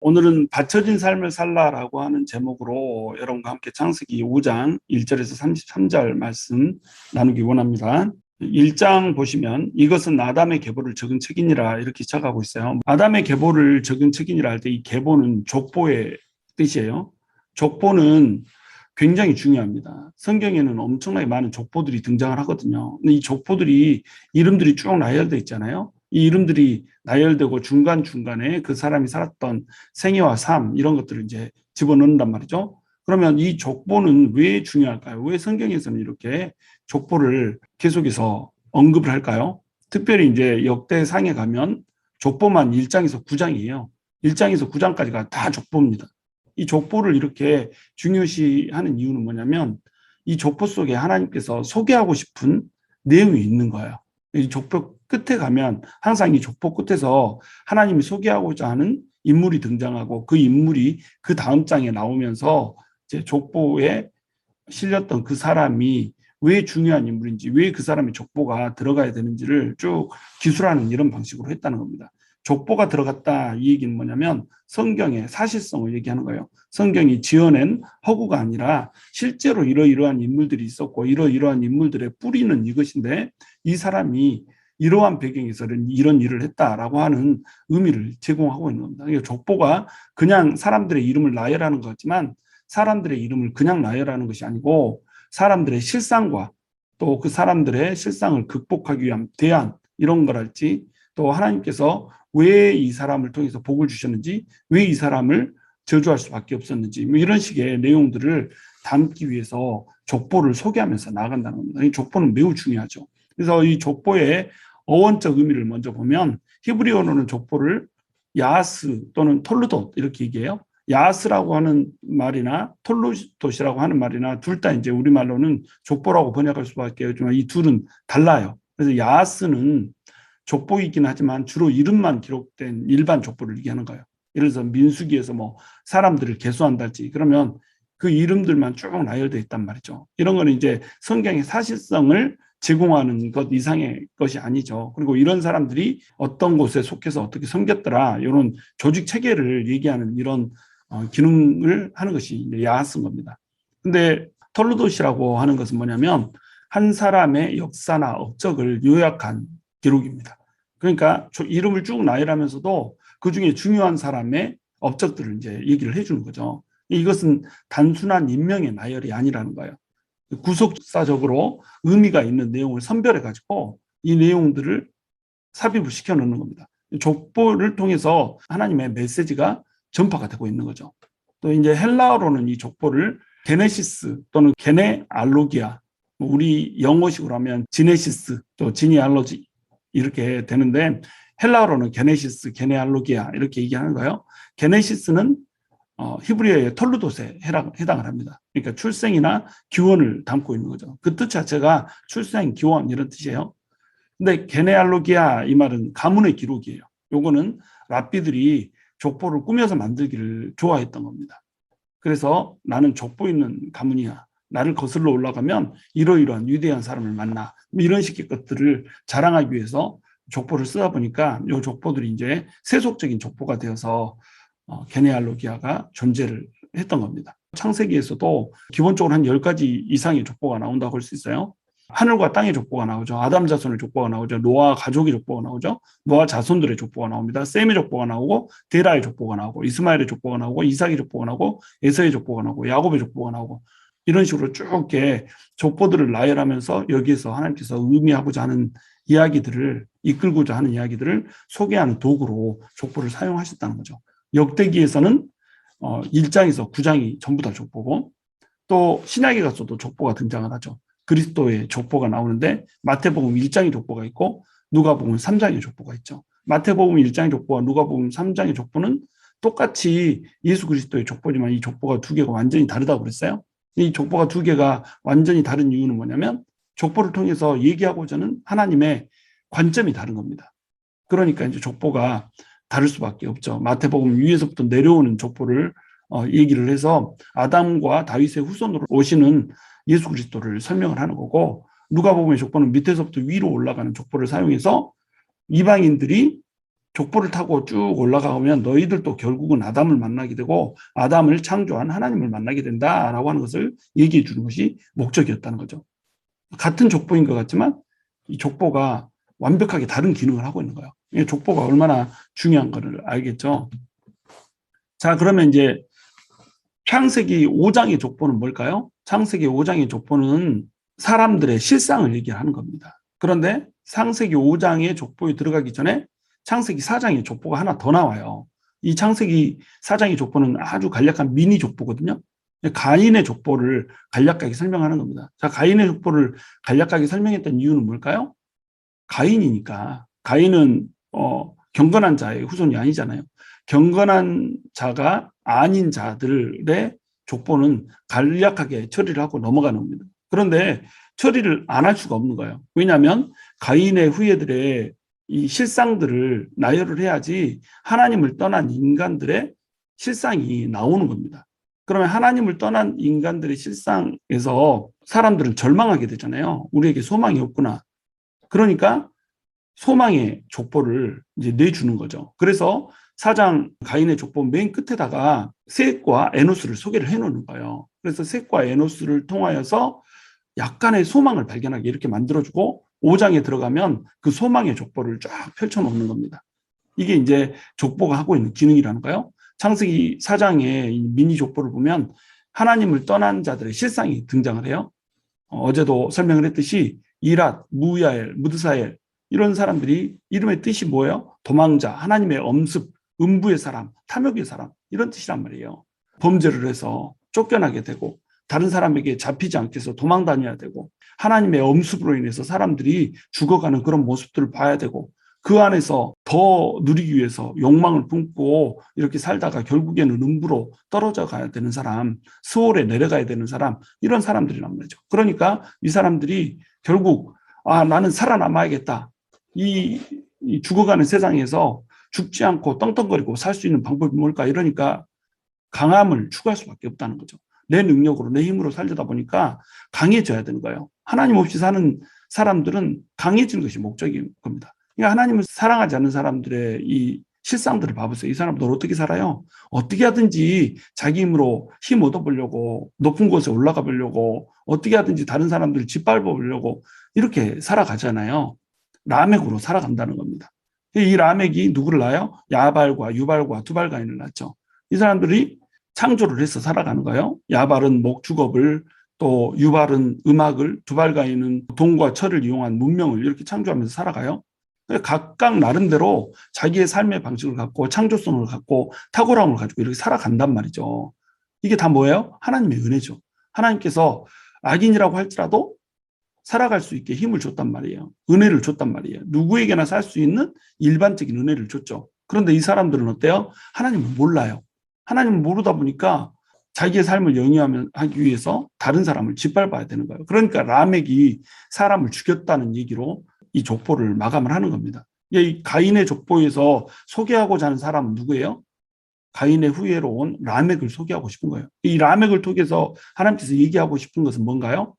오늘은 받쳐진 삶을 살라라고 하는 제목으로 여러분과 함께 창세기 5장 1절에서 33절 말씀 나누기 원합니다. 1장 보시면 이것은 아담의 계보를 적은 책이니라 이렇게 시작하고 있어요. 아담의 계보를 적은 책이니라 할 때 이 계보는 족보의 뜻이에요. 족보는 굉장히 중요합니다. 성경에는 엄청나게 많은 족보들이 등장을 하거든요. 근데 이 족보들이 이름들이 쭉 나열되어 있잖아요. 이 이름들이 나열되고 중간중간에 그 사람이 살았던 생애와 삶 이런 것들을 이제 집어넣는단 말이죠. 그러면 이 족보는 왜 중요할까요? 왜 성경에서는 이렇게 족보를 계속해서 언급을 할까요? 특별히 이제 역대상에 가면 족보만 1장에서 9장이에요. 1장에서 9장까지가 다 족보입니다. 이 족보를 이렇게 중요시하는 이유는 뭐냐면 이 족보 속에 하나님께서 소개하고 싶은 내용이 있는 거예요. 이 족보 끝에 가면 항상 이 족보 끝에서 하나님이 소개하고자 하는 인물이 등장하고 그 인물이 그 다음 장에 나오면서 이제 족보에 실렸던 그 사람이 왜 중요한 인물인지, 왜 그 사람의 족보가 들어가야 되는지를 쭉 기술하는 이런 방식으로 했다는 겁니다. 족보가 들어갔다 이 얘기는 뭐냐면 성경의 사실성을 얘기하는 거예요. 성경이 지어낸 허구가 아니라 실제로 이러이러한 인물들이 있었고 이러이러한 인물들의 뿌리는 이것인데 이 사람이 이러한 배경에서는 이런 일을 했다라고 하는 의미를 제공하고 있는 겁니다. 그러니까 족보가 그냥 사람들의 이름을 나열하는 것 같지만 사람들의 이름을 그냥 나열하는 것이 아니고 사람들의 실상과 또 그 사람들의 실상을 극복하기 위한 대안 이런 거랄지 또 하나님께서 왜 이 사람을 통해서 복을 주셨는지 왜 이 사람을 저주할 수밖에 없었는지 뭐 이런 식의 내용들을 담기 위해서 족보를 소개하면서 나아간다는 겁니다. 이 족보는 매우 중요하죠. 그래서 이 족보의 어원적 의미를 먼저 보면 히브리어로는 족보를 야스 또는 톨루돗 이렇게 얘기해요. 야스라고 하는 말이나 톨루돗이라고 하는 말이나 둘 다 이제 우리말로는 족보라고 번역할 수밖에 없지만 이 둘은 달라요. 그래서 야스는 족보이긴 하지만 주로 이름만 기록된 일반 족보를 얘기하는 거예요. 예를 들어서 민수기에서 뭐 사람들을 계수한달지 그러면 그 이름들만 쭉 나열되어 있단 말이죠. 이런 거는 이제 성경의 사실성을 제공하는 것 이상의 것이 아니죠. 그리고 이런 사람들이 어떤 곳에 속해서 어떻게 섬겼더라 이런 조직 체계를 얘기하는 이런 기능을 하는 것이 야스인 겁니다. 근데 톨루돗이라고 하는 것은 뭐냐면 한 사람의 역사나 업적을 요약한 기록입니다. 그러니까 이름을 쭉 나열하면서도 그 중에 중요한 사람의 업적들을 이제 얘기를 해주는 거죠. 이것은 단순한 인명의 나열이 아니라는 거예요. 구속사적으로 의미가 있는 내용을 선별해가지고 이 내용들을 삽입을 시켜놓는 겁니다. 족보를 통해서 하나님의 메시지가 전파가 되고 있는 거죠. 또 이제 헬라어로는 이 족보를 게네시스 또는 게네알로기아, 우리 영어식으로 하면 지네시스 또 지니알로지 이렇게 되는데 헬라어로는 게네시스, 게네알로기아 이렇게 얘기하는 거예요. 게네시스는 히브리어의 톨루돗에 해당을 합니다. 그러니까 출생이나 기원을 담고 있는 거죠. 그 뜻 자체가 출생, 기원 이런 뜻이에요. 근데 게네알로기아 이 말은 가문의 기록이에요. 요거는 랍비들이 족보를 꾸며서 만들기를 좋아했던 겁니다. 그래서 나는 족보 있는 가문이야. 나를 거슬러 올라가면 이러이러한 위대한 사람을 만나. 이런 식의 것들을 자랑하기 위해서 족보를 쓰다 보니까 이 족보들이 이제 세속적인 족보가 되어서 게네알로기아가 존재를 했던 겁니다. 창세기에서도 기본적으로 한 10가지 이상의 족보가 나온다고 할 수 있어요. 하늘과 땅의 족보가 나오죠. 아담 자손의 족보가 나오죠. 노아 가족의 족보가 나오죠. 노아 자손들의 족보가 나옵니다. 셈의 족보가 나오고 데라의 족보가 나오고 이스마엘의 족보가 나오고 이삭의 족보가 나오고 에서의 족보가 나오고 야곱의 족보가 나오고 이런 식으로 쭉 이렇게 족보들을 나열하면서 여기에서 하나님께서 의미하고자 하는 이야기들을 이끌고자 하는 이야기들을 소개하는 도구로 족보를 사용하셨다는 거죠. 역대기에서는 1장에서 9장이 전부 다 족보고 또 신약에 가서도 족보가 등장을 하죠. 그리스도의 족보가 나오는데 마태복음 1장의 족보가 있고 누가복음 3장의 족보가 있죠. 마태복음 1장의 족보와 누가복음 3장의 족보는 똑같이 예수 그리스도의 족보지만 이 족보가 두 개가 완전히 다르다고 그랬어요. 이 족보가 두 개가 완전히 다른 이유는 뭐냐면 족보를 통해서 얘기하고자 하는 하나님의 관점이 다른 겁니다. 그러니까 이제 족보가 다를 수밖에 없죠. 마태복음 위에서부터 내려오는 족보를 얘기를 해서 아담과 다윗의 후손으로 오시는 예수 그리스도를 설명을 하는 거고 누가복음의 족보는 밑에서부터 위로 올라가는 족보를 사용해서 이방인들이 족보를 타고 쭉 올라가면 너희들도 결국은 아담을 만나게 되고 아담을 창조한 하나님을 만나게 된다라고 하는 것을 얘기해 주는 것이 목적이었다는 거죠. 같은 족보인 것 같지만 이 족보가 완벽하게 다른 기능을 하고 있는 거예요. 이 족보가 얼마나 중요한 거를 알겠죠. 자, 그러면 이제 창세기 5장의 족보는 뭘까요? 창세기 5장의 족보는 사람들의 실상을 얘기하는 겁니다. 그런데 창세기 5장의 족보에 들어가기 전에 창세기 4장의 족보가 하나 더 나와요. 이 창세기 4장의 족보는 아주 간략한 미니 족보거든요. 가인의 족보를 간략하게 설명하는 겁니다. 자, 가인의 족보를 간략하게 설명했던 이유는 뭘까요? 가인이니까. 가인은 경건한 자의 후손이 아니잖아요. 경건한 자가 아닌 자들의 족보는 간략하게 처리를 하고 넘어가는 겁니다. 그런데 처리를 안 할 수가 없는 거예요. 왜냐하면 가인의 후예들의 이 실상들을 나열을 해야지 하나님을 떠난 인간들의 실상이 나오는 겁니다. 그러면 하나님을 떠난 인간들의 실상에서 사람들은 절망하게 되잖아요. 우리에게 소망이 없구나. 그러니까 소망의 족보를 이제 내주는 거죠. 그래서 4장 가인의 족보 맨 끝에다가 셋과 에노스를 소개를 해놓는 거예요. 그래서 셋과 에노스를 통하여서 약간의 소망을 발견하게 이렇게 만들어주고 5장에 들어가면 그 소망의 족보를 쫙 펼쳐놓는 겁니다. 이게 이제 족보가 하고 있는 기능이라는 거예요. 창세기 4장의 미니 족보를 보면 하나님을 떠난 자들의 실상이 등장을 해요. 어제도 설명을 했듯이 이랏, 무야엘, 무드사엘 이런 사람들이 이름의 뜻이 뭐예요? 도망자, 하나님의 엄습, 음부의 사람, 탐욕의 사람 이런 뜻이란 말이에요. 범죄를 해서 쫓겨나게 되고 다른 사람에게 잡히지 않게 해서 도망 다녀야 되고 하나님의 엄습으로 인해서 사람들이 죽어가는 그런 모습들을 봐야 되고 그 안에서 더 누리기 위해서 욕망을 품고 이렇게 살다가 결국에는 음부로 떨어져 가야 되는 사람, 스올에 내려가야 되는 사람 이런 사람들이란 말이죠. 그러니까 이 사람들이 결국 나는 살아남아야겠다. 이 죽어가는 세상에서 죽지 않고 떵떵거리고 살 수 있는 방법이 뭘까? 이러니까 강함을 추구할 수밖에 없다는 거죠. 내 능력으로 내 힘으로 살려다 보니까 강해져야 되는 거예요. 하나님 없이 사는 사람들은 강해지는 것이 목적인 겁니다. 그러니까 하나님을 사랑하지 않는 사람들의 이 실상들을 봐보세요. 이 사람들 어떻게 살아요? 어떻게 하든지 자기 힘으로 힘 얻어보려고 높은 곳에 올라가 보려고 어떻게 하든지 다른 사람들을 짓밟아 보려고 이렇게 살아가잖아요. 라멕으로 살아간다는 겁니다. 이 라멕이 누구를 낳아요? 야발과 유발과 두발가인을 낳죠. 이 사람들이 창조를 해서 살아가는 거예요. 야발은 목축업을 또 유발은 음악을 두발가인은 동과 철을 이용한 문명을 이렇게 창조하면서 살아가요. 각각 나름대로 자기의 삶의 방식을 갖고 창조성을 갖고 탁월함을 가지고 이렇게 살아간단 말이죠. 이게 다 뭐예요? 하나님의 은혜죠. 하나님께서 악인이라고 할지라도 살아갈 수 있게 힘을 줬단 말이에요. 은혜를 줬단 말이에요. 누구에게나 살 수 있는 일반적인 은혜를 줬죠. 그런데 이 사람들은 어때요? 하나님을 몰라요. 하나님을 모르다 보니까 자기의 삶을 영위하기 위해서 다른 사람을 짓밟아야 되는 거예요. 그러니까 라멕이 사람을 죽였다는 얘기로 이 족보를 마감을 하는 겁니다. 이 가인의 족보에서 소개하고자 하는 사람은 누구예요? 가인의 후예로 온 라멕을 소개하고 싶은 거예요. 이 라멕을 통해서 하나님께서 얘기하고 싶은 것은 뭔가요?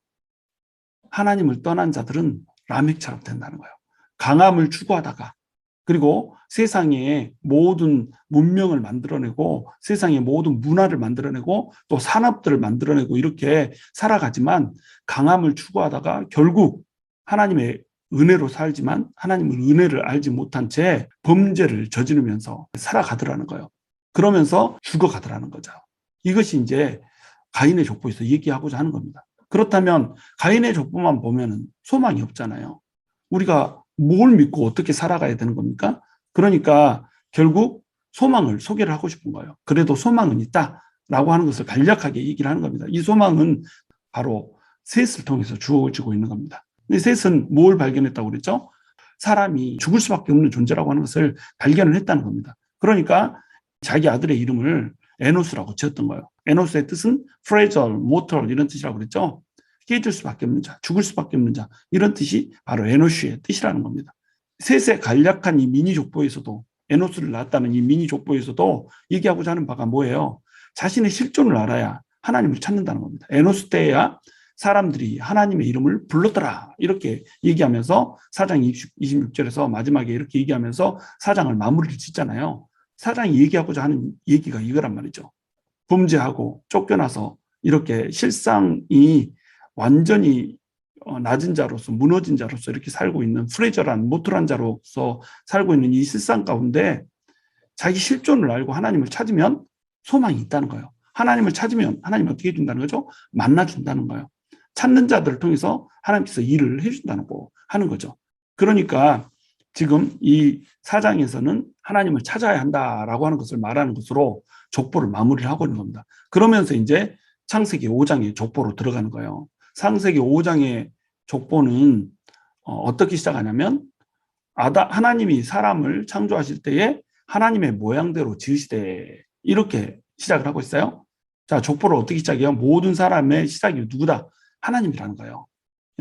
하나님을 떠난 자들은 라멕처럼 된다는 거예요. 강함을 추구하다가 그리고 세상의 모든 문명을 만들어내고 세상의 모든 문화를 만들어내고 또 산업들을 만들어내고 이렇게 살아가지만 강함을 추구하다가 결국 하나님의 은혜로 살지만 하나님의 은혜를 알지 못한 채 범죄를 저지르면서 살아가더라는 거예요. 그러면서 죽어가더라는 거죠. 이것이 이제 가인의 족보에서 얘기하고자 하는 겁니다. 그렇다면 가인의 족보만 보면 소망이 없잖아요. 우리가 뭘 믿고 어떻게 살아가야 되는 겁니까? 그러니까 결국 소망을 소개를 하고 싶은 거예요. 그래도 소망은 있다라고 하는 것을 간략하게 얘기를 하는 겁니다. 이 소망은 바로 셋을 통해서 주어지고 있는 겁니다. 셋은 뭘 발견했다고 그랬죠? 사람이 죽을 수밖에 없는 존재라고 하는 것을 발견을 했다는 겁니다. 그러니까 자기 아들의 이름을 에노스라고 지었던 거예요. 에노스의 뜻은 fragile, mortal 이런 뜻이라고 그랬죠. 깨질 수밖에 없는 자, 죽을 수밖에 없는 자 이런 뜻이 바로 에노스의 뜻이라는 겁니다. 셋의 간략한 이 미니 족보에서도 에노스를 낳았다는 이 미니 족보에서도 얘기하고자 하는 바가 뭐예요? 자신의 실존을 알아야 하나님을 찾는다는 겁니다. 에노스 때야 사람들이 하나님의 이름을 불렀더라. 이렇게 얘기하면서 4장 26절에서 마지막에 이렇게 얘기하면서 4장을 마무리를 짓잖아요. 4장이 얘기하고자 하는 얘기가 이거란 말이죠. 범죄하고 쫓겨나서 이렇게 실상이 완전히 낮은 자로서 무너진 자로서 이렇게 살고 있는 프레저란 모토란 자로서 살고 있는 이 실상 가운데 자기 실존을 알고 하나님을 찾으면 소망이 있다는 거예요. 하나님을 찾으면 하나님 어떻게 해준다는 거죠? 만나준다는 거예요. 찾는 자들을 통해서 하나님께서 일을 해준다는 거 하는 거죠. 그러니까 지금 이 4장에서는 하나님을 찾아야 한다라고 하는 것을 말하는 것으로 족보를 마무리를 하고 있는 겁니다. 그러면서 이제 창세기 5장의 족보로 들어가는 거예요. 창세기 5장의 족보는 어떻게 시작하냐면 하나님이 사람을 창조하실 때에 하나님의 모양대로 지으시되 이렇게 시작을 하고 있어요. 자, 족보를 어떻게 시작해요? 모든 사람의 시작이 누구다? 하나님이라는 거예요.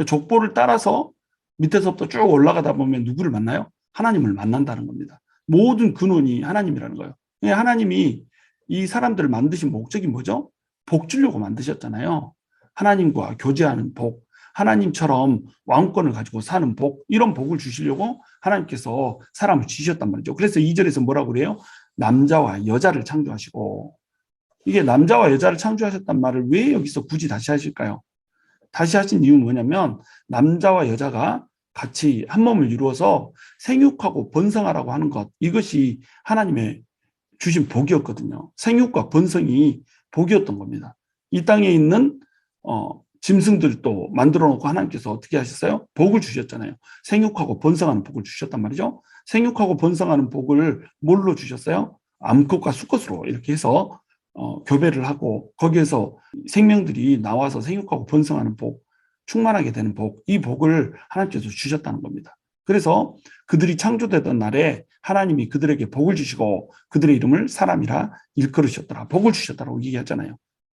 족보를 따라서 밑에서부터 쭉 올라가다 보면 누구를 만나요? 하나님을 만난다는 겁니다. 모든 근원이 하나님이라는 거예요. 하나님이 이 사람들을 만드신 목적이 뭐죠? 복 주려고 만드셨잖아요. 하나님과 교제하는 복, 하나님처럼 왕권을 가지고 사는 복, 이런 복을 주시려고 하나님께서 사람을 지으셨단 말이죠. 그래서 2절에서 뭐라고 그래요? 남자와 여자를 창조하시고, 이게 남자와 여자를 창조하셨단 말을 왜 여기서 굳이 다시 하실까요? 다시 하신 이유는 뭐냐면 남자와 여자가 같이 한 몸을 이루어서 생육하고 번성하라고 하는 것, 이것이 하나님의 주신 복이었거든요. 생육과 번성이 복이었던 겁니다. 이 땅에 있는 짐승들도 만들어 놓고 하나님께서 어떻게 하셨어요? 복을 주셨잖아요. 생육하고 번성하는 복을 주셨단 말이죠. 생육하고 번성하는 복을 뭘로 주셨어요? 암컷과 수컷으로 이렇게 해서 교배를 하고 거기에서 생명들이 나와서 생육하고 번성하는 복, 충만하게 되는 복, 이 복을 하나님께서 주셨다는 겁니다. 그래서 그들이 창조되던 날에 하나님이 그들에게 복을 주시고 그들의 이름을 사람이라 일컬으셨더라. 복을 주셨다라고 얘기하잖아요.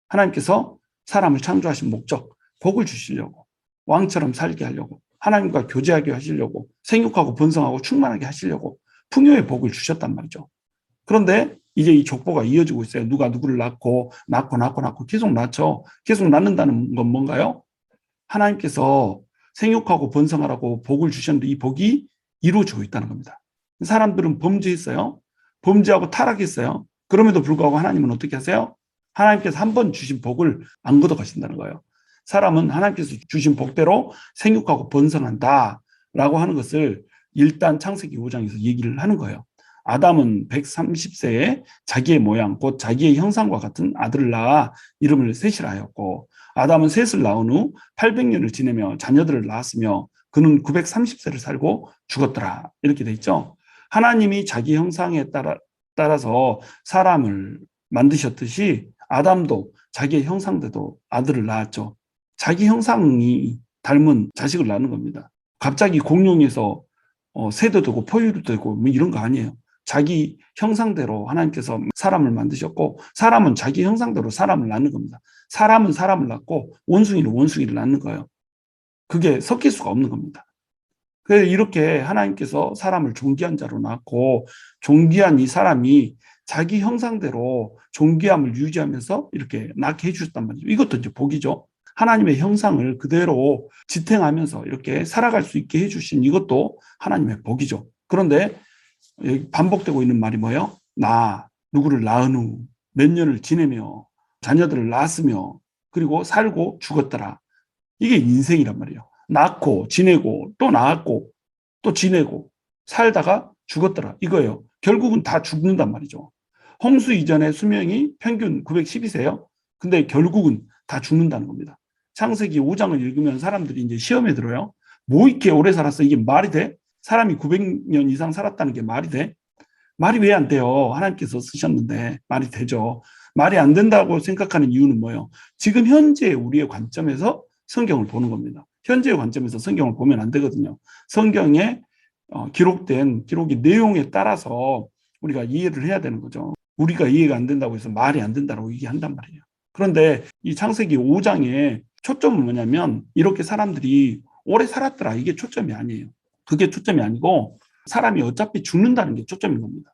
하나님께서 사람을 창조하신 목적, 복을 주시려고, 왕처럼 살게 하려고, 하나님과 교제하게 하시려고, 생육하고 번성하고 충만하게 하시려고 풍요의 복을 주셨단 말이죠. 그런데 이제 이 족보가 이어지고 있어요. 누가 누구를 낳고 계속 낳죠. 계속 낳는다는 건 뭔가요? 하나님께서 생육하고 번성하라고 복을 주셨는데 이 복이 이루어지고 있다는 겁니다. 사람들은 범죄했어요. 범죄하고 타락했어요. 그럼에도 불구하고 하나님은 어떻게 하세요? 하나님께서 한 번 주신 복을 안 걷어가신다는 거예요. 사람은 하나님께서 주신 복대로 생육하고 번성한다라고 하는 것을 일단 창세기 5장에서 얘기를 하는 거예요. 아담은 130세에 자기의 모양, 곧 자기의 형상과 같은 아들을 낳아 이름을 셋이라 하였고, 아담은 셋을 낳은 후 800년을 지내며 자녀들을 낳았으며 그는 930세를 살고 죽었더라. 이렇게 돼 있죠. 하나님이 자기 형상에 따라서 사람을 만드셨듯이 아담도 자기의 형상대로 아들을 낳았죠. 자기 형상이 닮은 자식을 낳는 겁니다. 갑자기 공룡에서 새도 되고 포유도 되고 뭐 이런 거 아니에요. 자기 형상대로 하나님께서 사람을 만드셨고 사람은 자기 형상대로 사람을 낳는 겁니다. 사람은 사람을 낳고 원숭이는 원숭이를 낳는 거예요. 그게 섞일 수가 없는 겁니다. 그래서 이렇게 하나님께서 사람을 존귀한 자로 낳고 존귀한 이 사람이 자기 형상대로 존귀함을 유지하면서 이렇게 낳게 해주셨단 말이죠. 이것도 이제 복이죠. 하나님의 형상을 그대로 지탱하면서 이렇게 살아갈 수 있게 해주신 이것도 하나님의 복이죠. 그런데 반복되고 있는 말이 뭐예요? 누구를 낳은 후 몇 년을 지내며 자녀들을 낳았으며 그리고 살고 죽었더라. 이게 인생이란 말이에요. 낳고 지내고 또 낳았고 또 지내고 살다가 죽었더라. 이거예요. 결국은 다 죽는단 말이죠. 홍수 이전의 수명이 평균 912세예요. 근데 결국은 다 죽는다는 겁니다. 창세기 5장을 읽으면 사람들이 이제 시험에 들어요. 뭐 이렇게 오래 살았어? 이게 말이 돼? 사람이 900년 이상 살았다는 게 말이 돼? 말이 왜 안 돼요? 하나님께서 쓰셨는데 말이 되죠. 말이 안 된다고 생각하는 이유는 뭐예요? 지금 현재 우리의 관점에서 성경을 보는 겁니다. 현재의 관점에서 성경을 보면 안 되거든요. 성경에 기록의 내용에 따라서 우리가 이해를 해야 되는 거죠. 우리가 이해가 안 된다고 해서 말이 안 된다고 얘기한단 말이에요. 그런데 이 창세기 5장의 초점은 뭐냐면 이렇게 사람들이 오래 살았더라. 이게 초점이 아니에요. 그게 초점이 아니고 사람이 어차피 죽는다는 게 초점인 겁니다.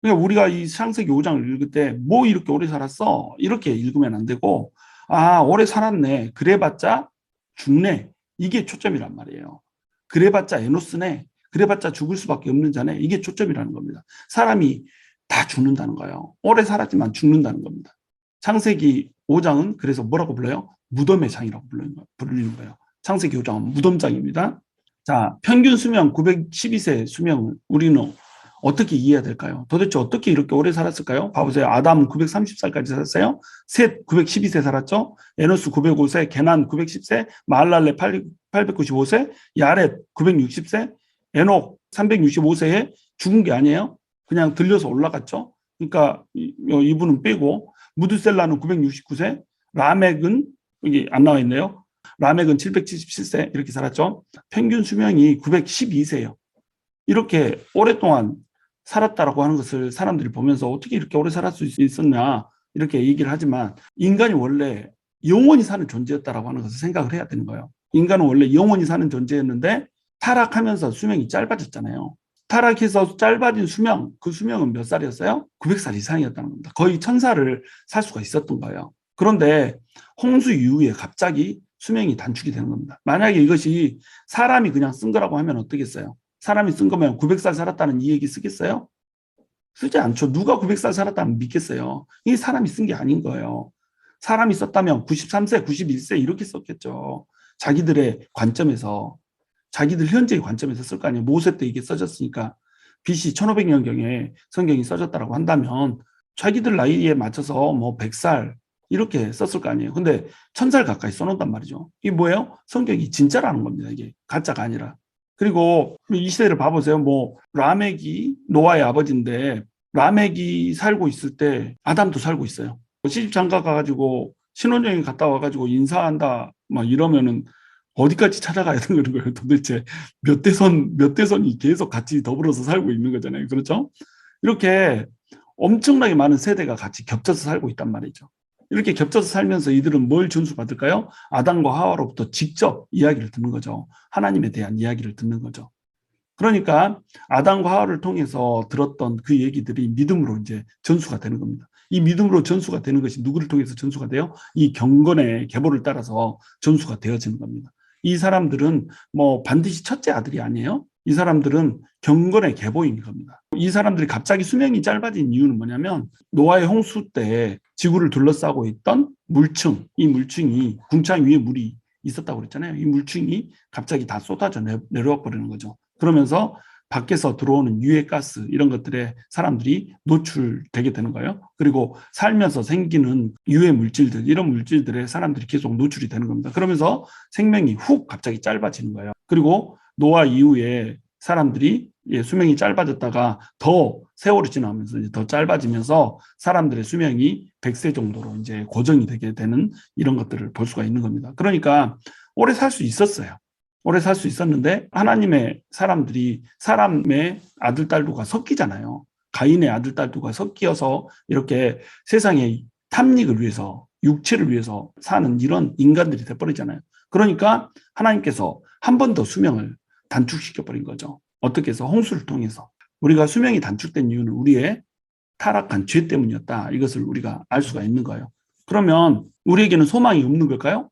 그러니까 우리가 이 창세기 5장을 읽을 때 뭐 이렇게 오래 살았어? 이렇게 읽으면 안 되고 아, 오래 살았네. 그래봤자 죽네. 이게 초점이란 말이에요. 그래봤자 에노스네. 그래봤자 죽을 수밖에 없는 자네. 이게 초점이라는 겁니다. 사람이 다 죽는다는 거예요. 오래 살았지만 죽는다는 겁니다. 창세기 5장은 그래서 뭐라고 불러요? 무덤의 장이라고 부르는 거예요. 창세기 5장은 무덤장입니다. 자, 평균 수명 912세 수명을 우리는 어떻게 이해해야 될까요? 도대체 어떻게 이렇게 오래 살았을까요? 봐보세요. 아담은 930살까지 살았어요. 셋 912세 살았죠. 에노스 905세, 게난 910세, 마할랄레 895세, 야렛 960세, 에녹 365세에 죽은 게 아니에요. 그냥 들려서 올라갔죠. 그러니까 이분은 빼고 무드셀라는 969세, 라멕은 여기 안 나와 있네요. 라멕은 777세 이렇게 살았죠. 평균 수명이 912세예요. 이렇게 오랫동안 살았다라고 하는 것을 사람들이 보면서 어떻게 이렇게 오래 살았을 수 있었냐 이렇게 얘기를 하지만 인간이 원래 영원히 사는 존재였다라고 하는 것을 생각을 해야 되는 거예요. 인간은 원래 영원히 사는 존재였는데 타락하면서 수명이 짧아졌잖아요. 타락해서 짧아진 수명, 그 수명은 몇 살이었어요? 900살 이상이었다는 겁니다. 거의 1000살을 살 수가 있었던 거예요. 그런데 홍수 이후에 갑자기 수명이 단축이 되는 겁니다. 만약에 이것이 사람이 그냥 쓴 거라고 하면 어떻겠어요? 사람이 쓴 거면 900살 살았다는 이 얘기 쓰겠어요? 쓰지 않죠. 누가 900살 살았다면 믿겠어요. 이게 사람이 쓴 게 아닌 거예요. 사람이 썼다면 93세, 91세 이렇게 썼겠죠. 자기들의 관점에서, 자기들 현재의 관점에서 쓸 거 아니에요. 모세 때 이게 써졌으니까 BC 1500년경에 성경이 써졌다고 한다면 자기들 나이에 맞춰서 뭐 100살 이렇게 썼을 거 아니에요. 근데 1000살 가까이 써놓단 말이죠. 이게 뭐예요? 성경이 진짜라는 겁니다. 이게 가짜가 아니라. 그리고 이 시대를 봐보세요. 뭐 라멕이 노아의 아버지인데 라멕이 살고 있을 때 아담도 살고 있어요. 시집 장가 가가지고 신혼여행 갔다 와가지고 인사한다 막 이러면은 어디까지 찾아가야 되는 거예요? 도대체 몇 대선이 계속 같이 더불어서 살고 있는 거잖아요. 그렇죠? 이렇게 엄청나게 많은 세대가 같이 겹쳐서 살고 있단 말이죠. 이렇게 겹쳐서 살면서 이들은 뭘 전수받을까요? 아담과 하와로부터 직접 이야기를 듣는 거죠. 하나님에 대한 이야기를 듣는 거죠. 그러니까 아담과 하와를 통해서 들었던 그 얘기들이 믿음으로 이제 전수가 되는 겁니다. 이 믿음으로 전수가 되는 것이 누구를 통해서 전수가 돼요? 이 경건의 계보를 따라서 전수가 되어지는 겁니다. 이 사람들은 뭐 반드시 첫째 아들이 아니에요. 이 사람들은 경건의 계보인 겁니다. 이 사람들이 갑자기 수명이 짧아진 이유는 뭐냐면 노아의 홍수 때 지구를 둘러싸고 있던 물층, 이 물층이 궁창 위에 물이 있었다고 그랬잖아요. 이 물층이 갑자기 다 쏟아져 내려와 버리는 거죠. 그러면서 밖에서 들어오는 유해가스 이런 것들에 사람들이 노출되게 되는 거예요. 그리고 살면서 생기는 유해 물질들 이런 물질들에 사람들이 계속 노출이 되는 겁니다. 그러면서 생명이 훅 갑자기 짧아지는 거예요. 그리고 노아 이후에 사람들이 수명이 짧아졌다가 더 세월이 지나면서 이제 더 짧아지면서 사람들의 수명이 100세 정도로 이제 고정이 되게 되는 이런 것들을 볼 수가 있는 겁니다. 그러니까 오래 살 수 있었어요. 오래 살 수 있었는데 하나님의 사람들이 사람의 아들, 딸도가 섞이잖아요. 가인의 아들, 딸도가 섞여서 이렇게 세상의 탐닉을 위해서 육체를 위해서 사는 이런 인간들이 돼버리잖아요. 그러니까 하나님께서 한 번 더 수명을 단축시켜버린 거죠. 어떻게 해서? 홍수를 통해서. 우리가 수명이 단축된 이유는 우리의 타락한 죄 때문이었다. 이것을 우리가 알 수가 있는 거예요. 그러면 우리에게는 소망이 없는 걸까요?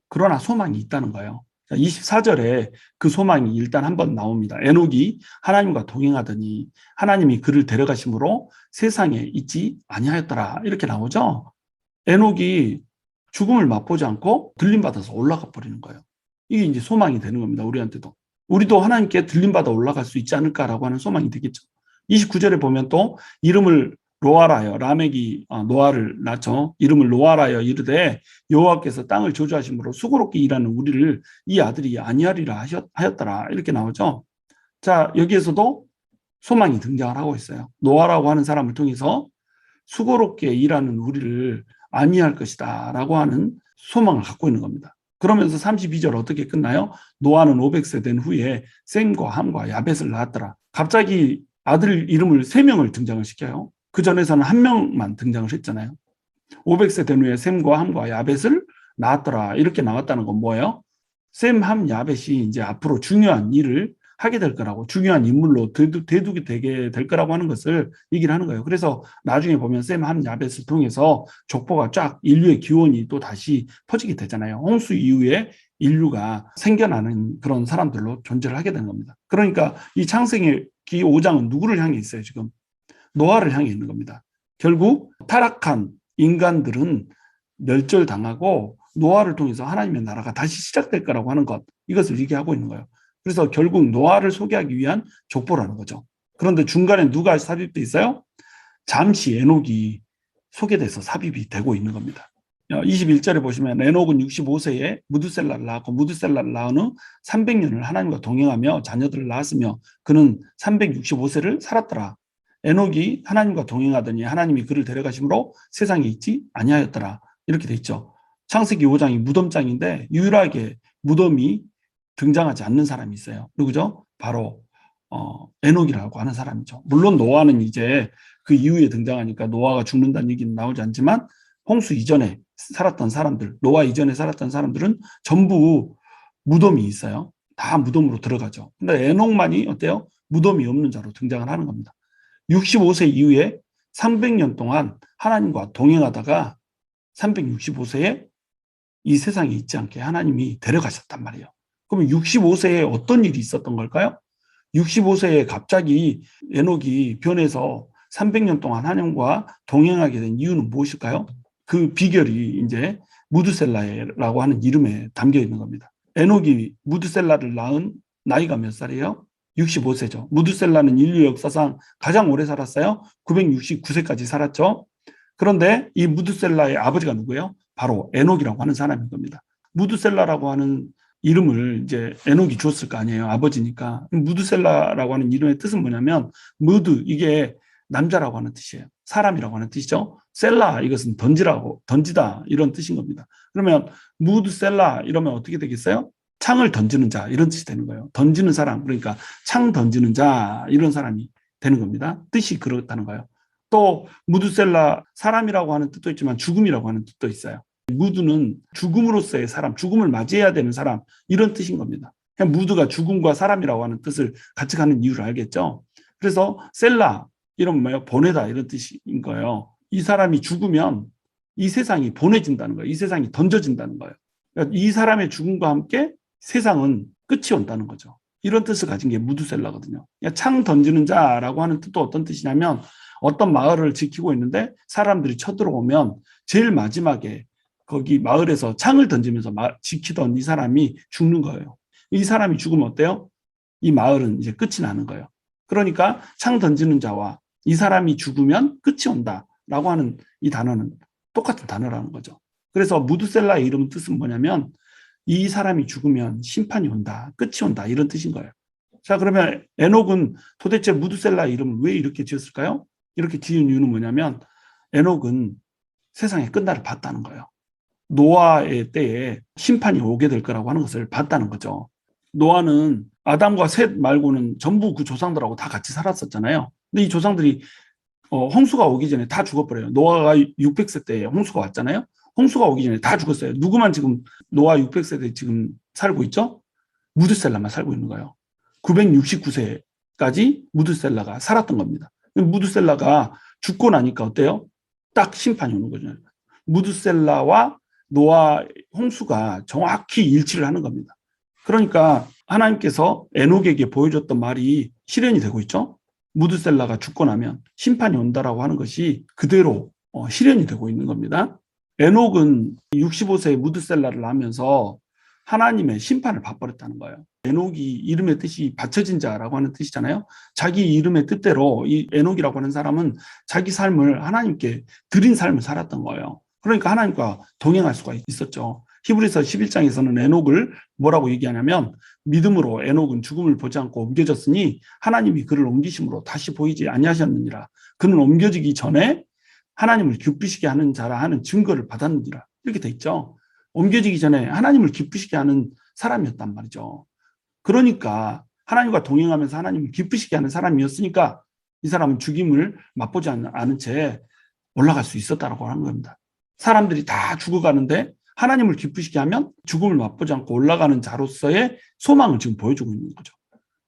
그러나 소망이 있다는 거예요. 24절에 그 소망이 일단 한번 나옵니다. 에녹이 하나님과 동행하더니 하나님이 그를 데려가심으로 세상에 있지 아니하였더라. 이렇게 나오죠. 에녹이 죽음을 맛보지 않고 들림받아서 올라가 버리는 거예요. 이게 이제 소망이 되는 겁니다. 우리한테도. 우리도 하나님께 들림받아 올라갈 수 있지 않을까라고 하는 소망이 되겠죠. 29절에 보면 또 이름을 로아라여, 라멕이 노아를 낳죠. 이름을 로아라여 이르되 여호와께서 땅을 저주하심으로 수고롭게 일하는 우리를 이 아들이 아니하리라 하였더라. 이렇게 나오죠. 자, 여기에서도 소망이 등장을 하고 있어요. 노아라고 하는 사람을 통해서 수고롭게 일하는 우리를 아니할 것이다 라고 하는 소망을 갖고 있는 겁니다. 그러면서 32절 어떻게 끝나요? 노아는 500세 된 후에 셈과 함과 야벳을 낳았더라. 갑자기 아들 이름을 3명을 등장을 시켜요. 그 전에서는 1명만 등장을 했잖아요. 500세 된 후에 셈과 함과 야벳을 낳았더라. 이렇게 나왔다는 건 뭐예요? 셈, 함, 야벳이 이제 앞으로 중요한 일을 하게 될 거라고, 중요한 인물로 대두게 되게 될 거라고 하는 것을 얘기를 하는 거예요. 그래서 나중에 보면 셈 하는 야벳을 통해서 족보가 쫙 인류의 기원이 또 다시 퍼지게 되잖아요. 홍수 이후에 인류가 생겨나는 그런 사람들로 존재를 하게 되는 겁니다. 그러니까 이 창세기 5장은 누구를 향해 있어요, 지금? 노아를 향해 있는 겁니다. 결국 타락한 인간들은 멸절당하고 노아를 통해서 하나님의 나라가 다시 시작될 거라고 하는 것, 이것을 얘기하고 있는 거예요. 그래서 결국 노아를 소개하기 위한 족보라는 거죠. 그런데 중간에 누가 삽입돼 있어요? 잠시 에녹이 소개돼서 삽입이 되고 있는 겁니다. 21절에 보시면 에녹은 65세에 무드셀라를 낳았고 무드셀라를 낳은 후 300년을 하나님과 동행하며 자녀들을 낳았으며 그는 365세를 살았더라. 에녹이 하나님과 동행하더니 하나님이 그를 데려가심으로 세상에 있지 아니하였더라. 이렇게 돼 있죠. 창세기 5장이 무덤장인데 유일하게 무덤이 등장하지 않는 사람이 있어요. 누구죠? 바로 에녹이라고 하는 사람이죠. 물론 노아는 이제 그 이후에 등장하니까 노아가 죽는다는 얘기는 나오지 않지만 홍수 이전에 살았던 사람들, 노아 이전에 살았던 사람들은 전부 무덤이 있어요. 다 무덤으로 들어가죠. 근데 에녹만이 어때요? 무덤이 없는 자로 등장을 하는 겁니다. 65세 이후에 300년 동안 하나님과 동행하다가 365세에 이 세상에 있지 않게 하나님이 데려가셨단 말이에요. 그러면 65세에 어떤 일이 있었던 걸까요? 65세에 갑자기 에녹이 변해서 300년 동안 하나님과 동행하게 된 이유는 무엇일까요? 그 비결이 이제 무드셀라라고 하는 이름에 담겨 있는 겁니다. 에녹이 무드셀라를 낳은 나이가 몇 살이에요? 65세죠. 무드셀라는 인류 역사상 가장 오래 살았어요. 969세까지 살았죠. 그런데 이 무드셀라의 아버지가 누구예요? 바로 에녹이라고 하는 사람인 겁니다. 무드셀라라고 하는 이름을 이제 에녹이 줬을 거 아니에요. 아버지니까. 무드셀라라고 하는 이름의 뜻은 뭐냐면 무드, 이게 남자라고 하는 뜻이에요. 사람이라고 하는 뜻이죠. 셀라, 이것은 던지라고, 던지다, 이런 뜻인 겁니다. 그러면 무드셀라 이러면 어떻게 되겠어요? 창을 던지는 자, 이런 뜻이 되는 거예요. 던지는 사람, 그러니까 창 던지는 자, 이런 사람이 되는 겁니다. 뜻이 그렇다는 거예요. 또 무드셀라, 사람이라고 하는 뜻도 있지만 죽음이라고 하는 뜻도 있어요. 무드는 죽음으로서의 사람, 죽음을 맞이해야 되는 사람, 이런 뜻인 겁니다. 그냥 무드가 죽음과 사람이라고 하는 뜻을 같이 가는 이유를 알겠죠? 그래서 셀라, 이런 뭐예요? 보내다, 이런 뜻인 거예요. 이 사람이 죽으면 이 세상이 보내진다는 거예요. 이 세상이 던져진다는 거예요. 그러니까 이 사람의 죽음과 함께 세상은 끝이 온다는 거죠. 이런 뜻을 가진 게 무드셀라거든요. 그러니까 창 던지는 자라고 하는 뜻도 어떤 뜻이냐면 어떤 마을을 지키고 있는데 사람들이 쳐들어오면 제일 마지막에 거기 마을에서 창을 던지면서 지키던 이 사람이 죽는 거예요. 이 사람이 죽으면 어때요? 이 마을은 이제 끝이 나는 거예요. 그러니까 창 던지는 자와 이 사람이 죽으면 끝이 온다라고 하는 이 단어는 똑같은 단어라는 거죠. 그래서 무드셀라의 이름 뜻은 뭐냐면 이 사람이 죽으면 심판이 온다, 끝이 온다, 이런 뜻인 거예요. 자, 그러면 에녹은 도대체 무드셀라의 이름을 왜 이렇게 지었을까요? 이렇게 지은 이유는 뭐냐면 에녹은 세상의 끝날을 봤다는 거예요. 노아의 때에 심판이 오게 될 거라고 하는 것을 봤다는 거죠. 노아는 아담과 셋 말고는 전부 그 조상들하고 다 같이 살았었잖아요. 근데 이 조상들이 홍수가 오기 전에 다 죽어버려요. 노아가 600세 때에 홍수가 왔잖아요. 홍수가 오기 전에 다 죽었어요. 누구만 지금 노아 600세 때 지금 살고 있죠? 무드셀라만 살고 있는 거예요. 969세까지 무드셀라가 살았던 겁니다. 무드셀라가 죽고 나니까 어때요? 딱 심판이 오는 거죠. 무드셀라와 노아 홍수가 정확히 일치를 하는 겁니다. 그러니까 하나님께서 에녹에게 보여줬던 말이 실현이 되고 있죠. 무드셀라가 죽고 나면 심판이 온다라고 하는 것이 그대로 실현이 되고 있는 겁니다. 에녹은 65세에 무드셀라를 낳으면서 하나님의 심판을 받아버렸다는 거예요. 에녹이 이름의 뜻이 받쳐진 자라고 하는 뜻이잖아요. 자기 이름의 뜻대로 이 에녹이라고 하는 사람은 자기 삶을 하나님께 드린 삶을 살았던 거예요. 그러니까 하나님과 동행할 수가 있었죠. 히브리서 11장에서는 에녹을 뭐라고 얘기하냐면 믿음으로 에녹은 죽음을 보지 않고 옮겨졌으니 하나님이 그를 옮기심으로 다시 보이지 아니하셨느니라. 그는 옮겨지기 전에 하나님을 기쁘시게 하는 자라 하는 증거를 받았느니라. 이렇게 돼 있죠. 옮겨지기 전에 하나님을 기쁘시게 하는 사람이었단 말이죠. 그러니까 하나님과 동행하면서 하나님을 기쁘시게 하는 사람이었으니까 이 사람은 죽임을 맛보지 않은 채 올라갈 수 있었다고 하는 겁니다. 사람들이 다 죽어가는데 하나님을 기쁘시게 하면 죽음을 맛보지 않고 올라가는 자로서의 소망을 지금 보여주고 있는 거죠.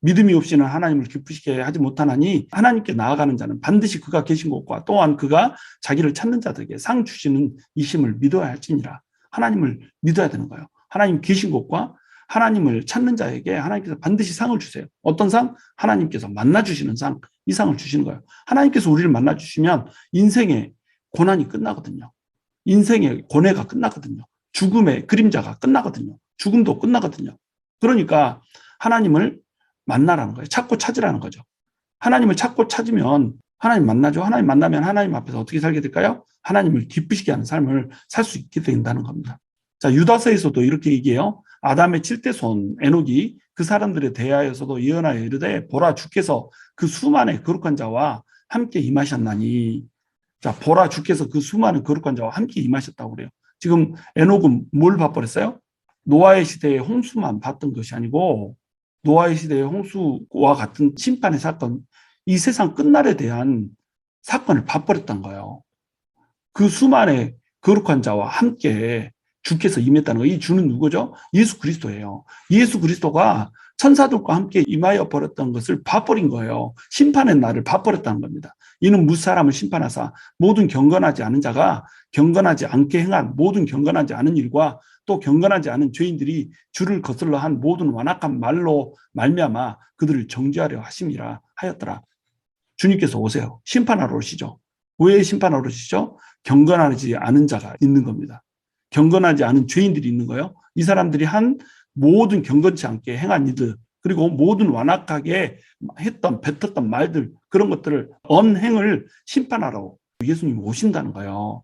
믿음이 없이는 하나님을 기쁘시게 하지 못하나니 하나님께 나아가는 자는 반드시 그가 계신 곳과 또한 그가 자기를 찾는 자들에게 상 주시는 이심을 믿어야 할지니라. 하나님을 믿어야 되는 거예요. 하나님 계신 곳과 하나님을 찾는 자에게 하나님께서 반드시 상을 주세요. 어떤 상? 하나님께서 만나주시는 상, 이 상을 주시는 거예요. 하나님께서 우리를 만나주시면 인생의 고난이 끝나거든요. 인생의 고뇌가 끝나거든요. 죽음의 그림자가 끝나거든요. 죽음도 끝나거든요. 그러니까 하나님을 만나라는 거예요. 찾고 찾으라는 거죠. 하나님을 찾고 찾으면 하나님 만나죠. 하나님 만나면 하나님 앞에서 어떻게 살게 될까요? 하나님을 기쁘시게 하는 삶을 살 수 있게 된다는 겁니다. 자, 유다서에서도 이렇게 얘기해요. 아담의 7대 손 에녹이 그 사람들에 대하여서도 예언하여 이르되 보라 주께서 그 수많은 거룩한 자와 함께 임하셨나니. 자, 보라 주께서 그 수많은 거룩한 자와 함께 임하셨다고 그래요. 지금 에녹은 뭘 봐버렸어요? 노아의 시대에 홍수만 봤던 것이 아니고 노아의 시대의 홍수와 같은 심판의 사건, 이 세상 끝날에 대한 사건을 봐버렸던 거예요. 그 수많은 거룩한 자와 함께 주께서 임했다는 거예요. 이 주는 누구죠? 예수 그리스도예요. 예수 그리스도가 천사들과 함께 임하여 버렸던 것을 봐버린 거예요. 심판의 날을 봐버렸다는 겁니다. 이는 무사람을 심판하사 모든 경건하지 않은 자가 경건하지 않게 행한 모든 경건하지 않은 일과 또 경건하지 않은 죄인들이 주를 거슬러 한 모든 완악한 말로 말미암아 그들을 정죄하려 하심이라 하였더라. 주님께서 오세요. 심판하러 오시죠. 왜 심판하러 오시죠? 경건하지 않은 자가 있는 겁니다. 경건하지 않은 죄인들이 있는 거예요. 이 사람들이 한 모든 경건치 않게 행한 이들, 그리고 모든 완악하게 했던 뱉었던 말들, 그런 것들을 언행을 심판하러 예수님이 오신다는 거예요.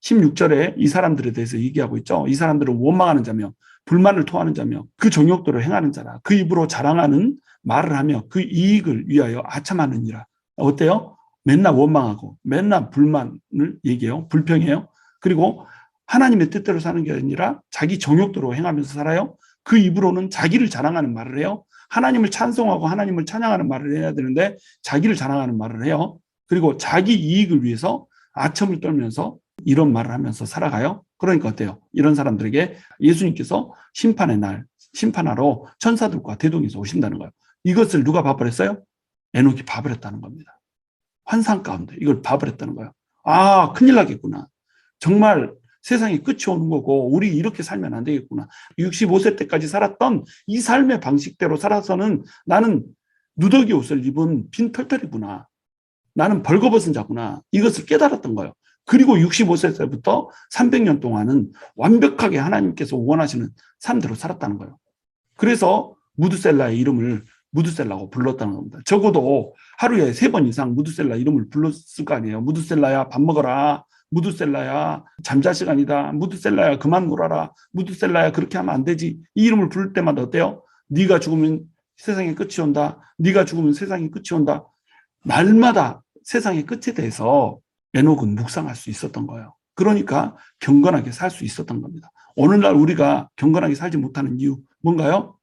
16절에 이 사람들에 대해서 얘기하고 있죠. 이 사람들은 원망하는 자며 불만을 토하는 자며 그 정욕대로 행하는 자라. 그 입으로 자랑하는 말을 하며 그 이익을 위하여 아첨하느니라. 어때요? 맨날 원망하고 맨날 불만을 얘기해요. 불평해요. 그리고 하나님의 뜻대로 사는 게 아니라 자기 정욕대로 행하면서 살아요. 그 입으로는 자기를 자랑하는 말을 해요. 하나님을 찬송하고 하나님을 찬양하는 말을 해야 되는데 자기를 자랑하는 말을 해요. 그리고 자기 이익을 위해서 아첨을 떨면서 이런 말을 하면서 살아가요. 그러니까 어때요? 이런 사람들에게 예수님께서 심판의 날, 심판하러 천사들과 대동에서 오신다는 거예요. 이것을 누가 봐버렸어요? 에녹이 봐버렸다는 겁니다. 환상 가운데 이걸 봐버렸다는 거예요. 아, 큰일 나겠구나. 정말 세상에 끝이 오는 거고 우리 이렇게 살면 안 되겠구나. 65세 때까지 살았던 이 삶의 방식대로 살아서는 나는 누더기 옷을 입은 빈털털이구나. 나는 벌거벗은 자구나. 이것을 깨달았던 거예요. 그리고 65세 때부터 300년 동안은 완벽하게 하나님께서 원하시는 삶대로 살았다는 거예요. 그래서 무드셀라의 이름을 무드셀라고 불렀다는 겁니다. 적어도 하루에 3번 이상 무드셀라 이름을 불렀을 거 아니에요. 무드셀라야 밥 먹어라. 무드셀라야 잠잘 시간이다. 무드셀라야 그만 놀아라. 무드셀라야 그렇게 하면 안 되지. 이 이름을 부를 때마다 어때요? 네가 죽으면 세상의 끝이 온다. 네가 죽으면 세상의 끝이 온다. 날마다 세상의 끝에 대해서 에녹은 묵상할 수 있었던 거예요. 그러니까 경건하게 살 수 있었던 겁니다. 오늘날 우리가 경건하게 살지 못하는 이유 뭔가요?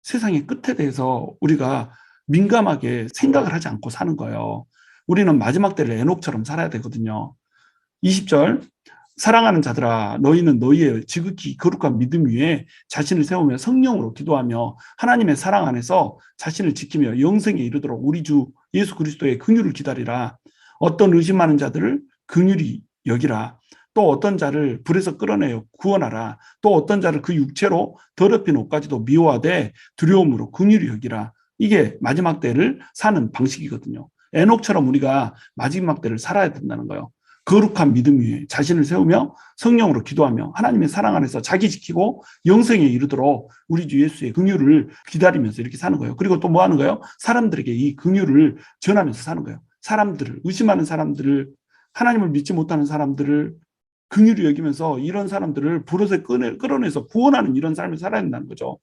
세상의 끝에 대해서 우리가 민감하게 생각을 하지 않고 사는 거예요. 우리는 마지막 때를 에녹처럼 살아야 되거든요. 20절 사랑하는 자들아 너희는 너희의 지극히 거룩한 믿음 위에 자신을 세우며 성령으로 기도하며 하나님의 사랑 안에서 자신을 지키며 영생에 이르도록 우리 주 예수 그리스도의 긍휼을 기다리라. 어떤 의심하는 자들을 긍휼히 여기라. 또 어떤 자를 불에서 끌어내어 구원하라. 또 어떤 자를 그 육체로 더럽힌 옷까지도 미워하되 두려움으로 긍휼히 여기라. 이게 마지막 때를 사는 방식이거든요. 에녹처럼 우리가 마지막 때를 살아야 된다는 거예요. 거룩한 믿음 위에 자신을 세우며 성령으로 기도하며 하나님의 사랑 안에서 자기 지키고 영생에 이르도록 우리 주 예수의 긍휼을 기다리면서 이렇게 사는 거예요. 그리고 또 뭐 하는 거예요? 사람들에게 이 긍휼을 전하면서 사는 거예요. 사람들을, 의심하는 사람들을, 하나님을 믿지 못하는 사람들을 긍휼히 여기면서 이런 사람들을 불에서 끌어내서 구원하는 이런 삶을 살아야 된다는 거죠.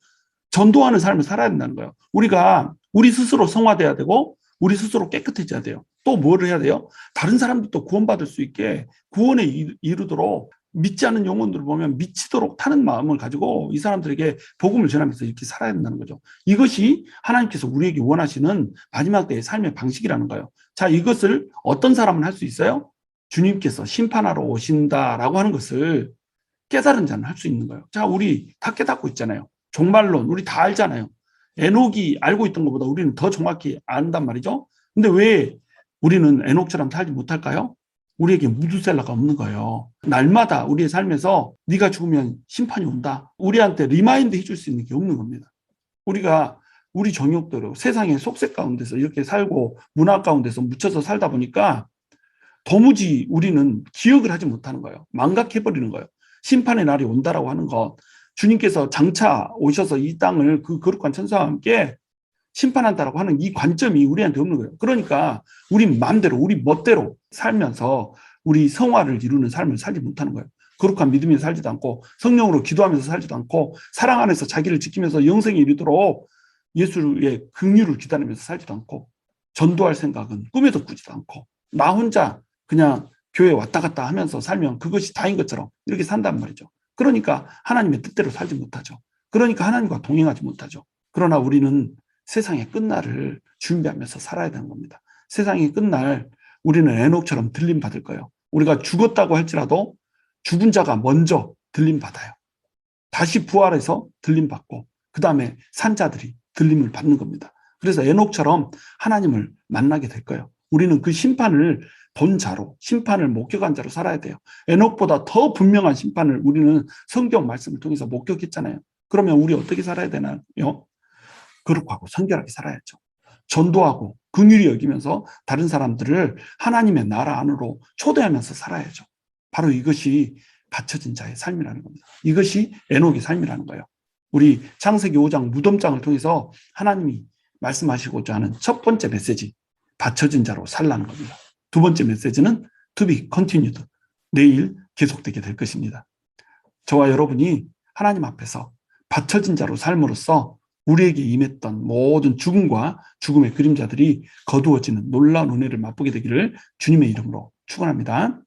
전도하는 삶을 살아야 된다는 거예요. 우리가 우리 스스로 성화돼야 되고 우리 스스로 깨끗해져야 돼요. 또 뭐를 해야 돼요? 다른 사람들도 구원받을 수 있게 구원에 이르도록 믿지 않는 영혼들을 보면 미치도록 타는 마음을 가지고 이 사람들에게 복음을 전하면서 이렇게 살아야 된다는 거죠. 이것이 하나님께서 우리에게 원하시는 마지막 때의 삶의 방식이라는 거예요. 자, 이것을 어떤 사람은 할 수 있어요? 주님께서 심판하러 오신다라고 하는 것을 깨달은 자는 할 수 있는 거예요. 자, 우리 다 깨닫고 있잖아요. 종말론 우리 다 알잖아요. 에녹이 알고 있던 것보다 우리는 더 정확히 안단 말이죠. 근데 왜 우리는 에녹처럼 살지 못할까요? 우리에게 무드셀라가 없는 거예요. 날마다 우리의 삶에서 네가 죽으면 심판이 온다. 우리한테 리마인드 해줄 수 있는 게 없는 겁니다. 우리가 우리 정욕대로 세상의 속색 가운데서 이렇게 살고 문화 가운데서 묻혀서 살다 보니까 도무지 우리는 기억을 하지 못하는 거예요. 망각해버리는 거예요. 심판의 날이 온다라고 하는 것, 주님께서 장차 오셔서 이 땅을 그 거룩한 천사와 함께 심판한다라고 하는 이 관점이 우리한테 없는 거예요. 그러니까 우리 마음대로 우리 멋대로 살면서 우리 성화를 이루는 삶을 살지 못하는 거예요. 거룩한 믿음에서 살지도 않고 성령으로 기도하면서 살지도 않고 사랑 안에서 자기를 지키면서 영생에 이르도록 예수의 긍휼을 기다리면서 살지도 않고 전도할 생각은 꿈에도 꾸지도 않고 나 혼자 그냥 교회 왔다 갔다 하면서 살면 그것이 다인 것처럼 이렇게 산단 말이죠. 그러니까 하나님의 뜻대로 살지 못하죠. 그러니까 하나님과 동행하지 못하죠. 그러나 우리는 세상의 끝날을 준비하면서 살아야 되는 겁니다. 세상의 끝날 우리는 에녹처럼 들림 받을 거예요. 우리가 죽었다고 할지라도 죽은 자가 먼저 들림 받아요. 다시 부활해서 들림 받고 그 다음에 산자들이 들림을 받는 겁니다. 그래서 에녹처럼 하나님을 만나게 될 거예요. 우리는 그 심판을 본 자로, 심판을 목격한 자로 살아야 돼요. 에녹보다 더 분명한 심판을 우리는 성경 말씀을 통해서 목격했잖아요. 그러면 우리 어떻게 살아야 되나요? 거룩하고 성결하게 살아야죠. 전도하고 긍휼히 여기면서 다른 사람들을 하나님의 나라 안으로 초대하면서 살아야죠. 바로 이것이 바쳐진 자의 삶이라는 겁니다. 이것이 에녹의 삶이라는 거예요. 우리 창세기 5장 무덤장을 통해서 하나님이 말씀하시고자 하는 첫 번째 메시지, 바쳐진 자로 살라는 겁니다. 두 번째 메시지는 to be continued, 내일 계속되게 될 것입니다. 저와 여러분이 하나님 앞에서 바쳐진 자로 삶으로써 우리에게 임했던 모든 죽음과 죽음의 그림자들이 거두어지는 놀라운 은혜를 맛보게 되기를 주님의 이름으로 축원합니다.